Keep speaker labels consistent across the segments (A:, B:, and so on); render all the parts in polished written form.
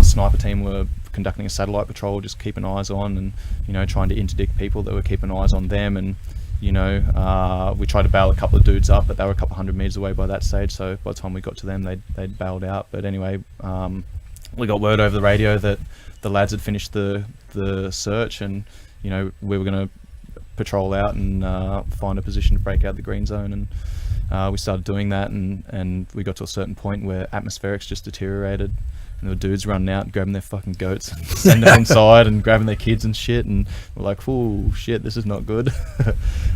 A: our sniper team were conducting a satellite patrol, just keeping eyes on, and trying to interdict people that were keeping eyes on them. And we tried to bail a couple of dudes up, but they were a couple 100 meters away by that stage, so by the time we got to them, they'd bailed out. But anyway, we got word over the radio that the lads had finished the search, and we were going to patrol out and find a position to break out the green zone. And we started doing that, and we got to a certain point where atmospherics just deteriorated, and there were dudes running out grabbing their fucking goats and sending them inside and grabbing their kids and shit, and we're like, oh shit, this is not good.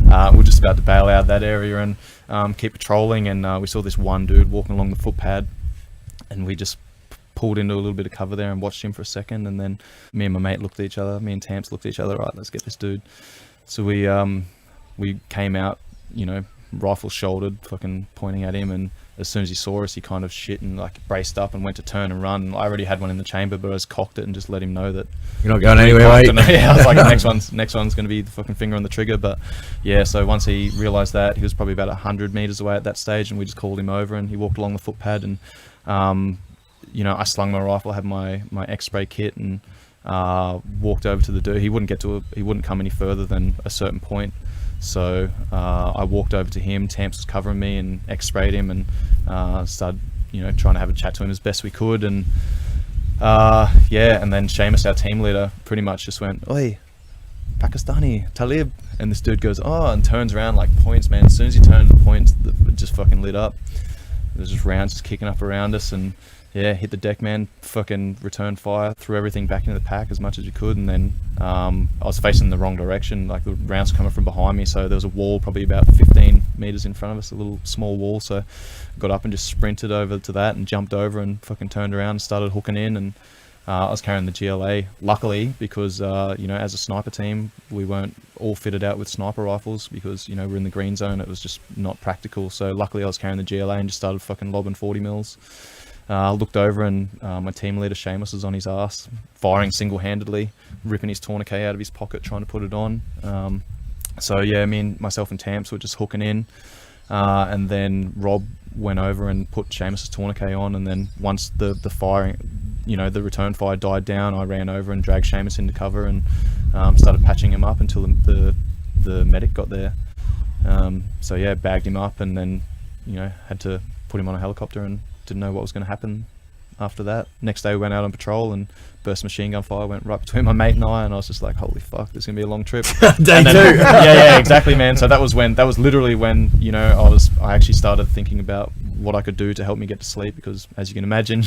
A: We're just about to bail out that area and keep patrolling, and we saw this one dude walking along the footpad, and we just pulled into a little bit of cover there and watched him for a second, and then me and my mate looked at each other, me and Tamps looked at each other, right, let's get this dude. So we came out, rifle shouldered, fucking pointing at him, and as soon as he saw us, he kind of shit and like braced up and went to turn and run. I already had one in the chamber, but I just cocked it and just let him know that
B: you're not going anywhere, mate.
A: Yeah, I was like, next one's going to be the fucking finger on the trigger. But yeah, so once he realised that, he was probably about 100 meters away at that stage, and we just called him over, and he walked along the footpad, and I slung my rifle, I had my X-spray kit, and walked over to the dude. He wouldn't come any further than a certain point. So I walked over to him. Tamps was covering me, and X-sprayed him, and started, trying to have a chat to him as best we could. And and then Seamus, our team leader, pretty much just went, "Oi, Pakistani, Talib," and this dude goes, "Oh," and turns around, like points, man. As soon as he turned the points, it just fucking lit up. There's just rounds just kicking up around us, and yeah, hit the deck, man, fucking returned fire, threw everything back into the pack as much as you could, and then I was facing the wrong direction, like the rounds coming from behind me, so there was a wall probably about 15 meters in front of us, a little small wall, so I got up and just sprinted over to that and jumped over and fucking turned around and started hooking in, and I was carrying the GLA, luckily, because, as a sniper team, we weren't all fitted out with sniper rifles because, we're in the green zone, it was just not practical, so luckily I was carrying the GLA and just started fucking lobbing 40 mils. I looked over, and my team leader Seamus was on his ass, firing single-handedly, ripping his tourniquet out of his pocket, trying to put it on. So yeah, myself and Tamps were just hooking in, and then Rob went over and put Seamus's tourniquet on, and then once the firing, the return fire died down, I ran over and dragged Seamus into cover and started patching him up until the medic got there. So yeah, bagged him up, and then had to put him on a helicopter, and didn't know what was going to happen after that. Next day we went out on patrol, and burst machine gun fire went right between my mate and I was just like, holy fuck, this is going to be a long trip.
B: Day two.
A: Yeah, exactly, man. So that was literally when, I actually started thinking about what I could do to help me get to sleep, because as you can imagine,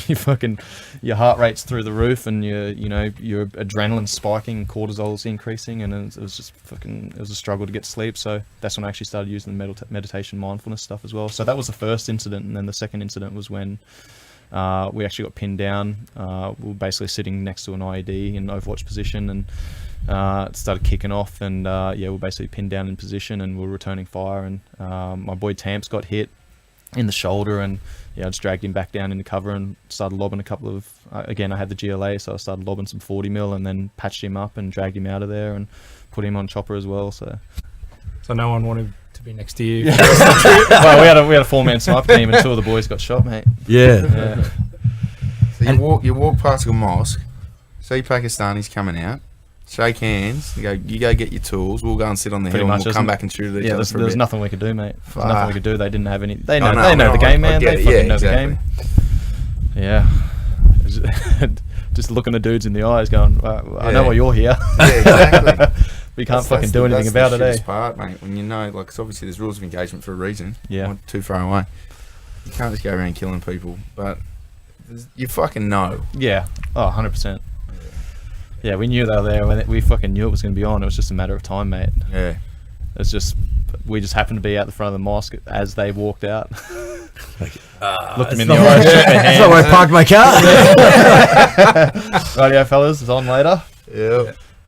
A: your heart rate's through the roof, and your adrenaline's spiking, and cortisol's increasing, and it was a struggle to get to sleep. So that's when I actually started using the meditation mindfulness stuff as well. So that was the first incident, and then the second incident was when we actually got pinned down. We were basically sitting next to an IED in Overwatch position, and it started kicking off, and we were basically pinned down in position, and we were returning fire, and my boy Tamps got hit in the shoulder, and I just dragged him back down into cover and started lobbing a couple of, again, I had the GLA, so I started lobbing some 40 mil, and then patched him up and dragged him out of there and put him on chopper as well. So
C: no one wanted to be next to you.
A: Yeah. Well, we had a 4-man sniper team, and 2 of the boys got shot, mate.
B: Yeah.
D: So you walk past a mosque, see Pakistanis coming out, shake hands, you go get your tools, we'll go and sit on the hill, and we'll come back and shoot at each other for a bit.
A: There's nothing we could do, mate. There's nothing we could do. They didn't have any. They know the game, man. They fucking know the game. Yeah. Just looking the dudes in the eyes, going, I know why you're here.
D: Yeah, exactly.
A: We can't fucking do anything about it,
D: That's the part, mate. When it's obviously there's rules of engagement for a reason.
A: Yeah.
D: Not too far away. You can't just go around killing people, but you fucking know.
A: Yeah. Oh, 100%. Yeah, we knew they were there. We fucking knew it was going to be on. It was just a matter of time, mate.
D: Yeah.
A: We just happened to be out the front of the mosque as they walked out. Looked them in
B: the
A: eyes, shook their hands.
B: That's not where I parked my car.
A: Rightio, fellas, it's on later.
D: Yeah.